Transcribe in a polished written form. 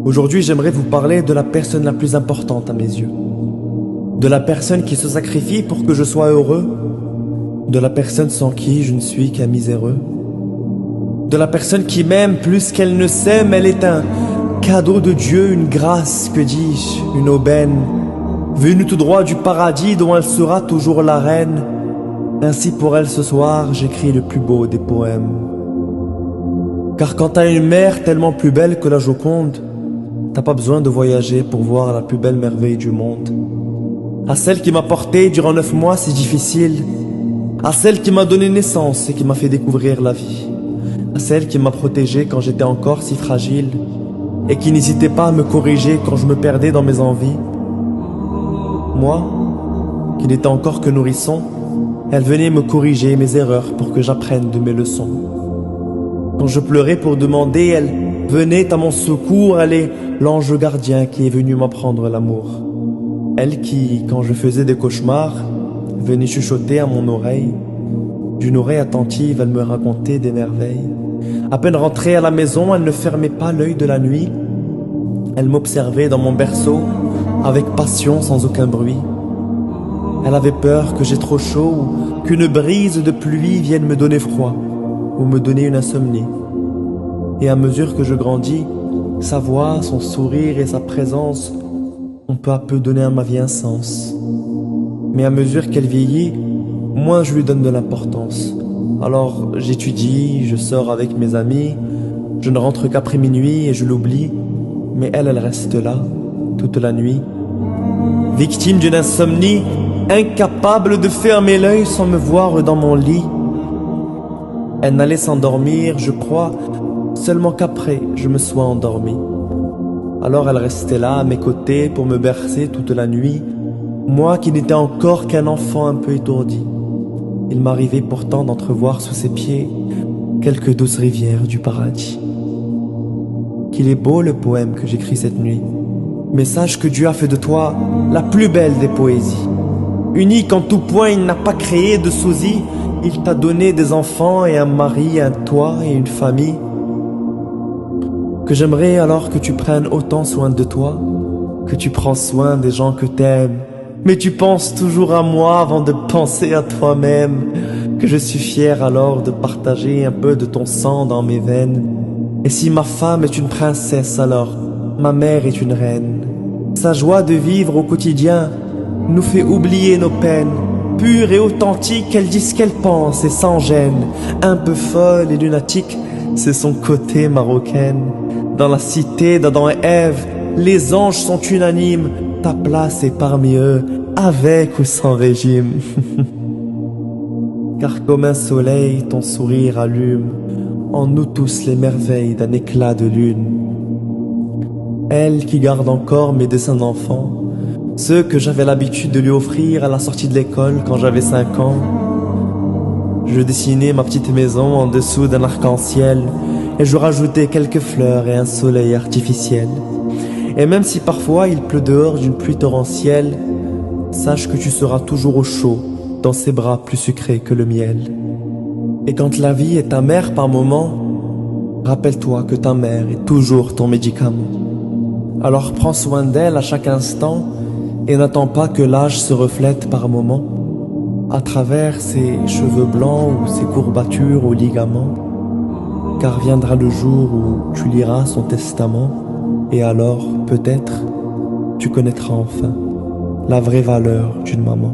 Aujourd'hui, j'aimerais vous parler de la personne la plus importante à mes yeux. De la personne qui se sacrifie pour que je sois heureux. De la personne sans qui je ne suis qu'un miséreux. De la personne qui m'aime plus qu'elle ne s'aime, elle est un cadeau de Dieu, une grâce, que dis-je, une aubaine, venue tout droit du paradis dont elle sera toujours la reine. Ainsi pour elle ce soir, j'écris le plus beau des poèmes. Car quand t'as une mère tellement plus belle que la Joconde, t'as pas besoin de voyager pour voir la plus belle merveille du monde. À celle qui m'a porté durant 9 mois si difficile, à celle qui m'a donné naissance et qui m'a fait découvrir la vie, à celle qui m'a protégé quand j'étais encore si fragile et qui n'hésitait pas à me corriger quand je me perdais dans mes envies. Moi, qui n'étais encore que nourrisson, elle venait me corriger mes erreurs pour que j'apprenne de mes leçons. Quand je pleurais pour demander, elle venait à mon secours, elle est l'ange gardien qui est venu m'apprendre l'amour. Elle qui, quand je faisais des cauchemars, venait chuchoter à mon oreille. D'une oreille attentive, elle me racontait des merveilles. À peine rentrée à la maison, elle ne fermait pas l'œil de la nuit. Elle m'observait dans mon berceau, avec passion sans aucun bruit. Elle avait peur que j'ai trop chaud ou qu'une brise de pluie vienne me donner froid ou me donner une insomnie. Et à mesure que je grandis, sa voix, son sourire et sa présence ont peu à peu donné à ma vie un sens. Mais à mesure qu'elle vieillit, moins je lui donne de l'importance. Alors j'étudie, je sors avec mes amis, je ne rentre qu'après minuit et je l'oublie, mais elle reste là, toute la nuit. Victime d'une insomnie, incapable de fermer l'œil sans me voir dans mon lit. Elle n'allait s'endormir, je crois, seulement qu'après je me sois endormi. Alors elle restait là à mes côtés pour me bercer toute la nuit, moi qui n'étais encore qu'un enfant un peu étourdi. Il m'arrivait pourtant d'entrevoir sous ses pieds quelques douces rivières du paradis. Qu'il est beau le poème que j'écris cette nuit, mais sache que Dieu a fait de toi la plus belle des poésies. Unique en tout point, il n'a pas créé de sosie, il t'a donné des enfants et un mari, un toit et une famille. Que j'aimerais alors que tu prennes autant soin de toi, que tu prends soin des gens que t'aimes. Mais tu penses toujours à moi avant de penser à toi-même, que je suis fier alors de partager un peu de ton sang dans mes veines. Et si ma femme est une princesse alors, ma mère est une reine. Sa joie de vivre au quotidien nous fait oublier nos peines. Pure et authentique, elle dit ce qu'elle pense et sans gêne. Un peu folle et lunatique, c'est son côté marocaine. Dans la cité d'Adam et Ève, les anges sont unanimes. Ta place est parmi eux, avec ou sans régime. Car comme un soleil, ton sourire allume en nous tous les merveilles d'un éclat de lune. Elle qui garde encore mes dessins d'enfant, ceux que j'avais l'habitude de lui offrir à la sortie de l'école quand j'avais 5 ans. Je dessinais ma petite maison en dessous d'un arc-en-ciel et je rajoutais quelques fleurs et un soleil artificiel. Et même si parfois il pleut dehors d'une pluie torrentielle, sache que tu seras toujours au chaud dans ses bras plus sucrés que le miel. Et quand la vie est amère par moments, rappelle-toi que ta mère est toujours ton médicament. Alors prends soin d'elle à chaque instant et n'attends pas que l'âge se reflète par moments à travers ses cheveux blancs ou ses courbatures aux ligaments. Car viendra le jour où tu liras son testament et alors, peut-être, tu connaîtras enfin la vraie valeur d'une maman.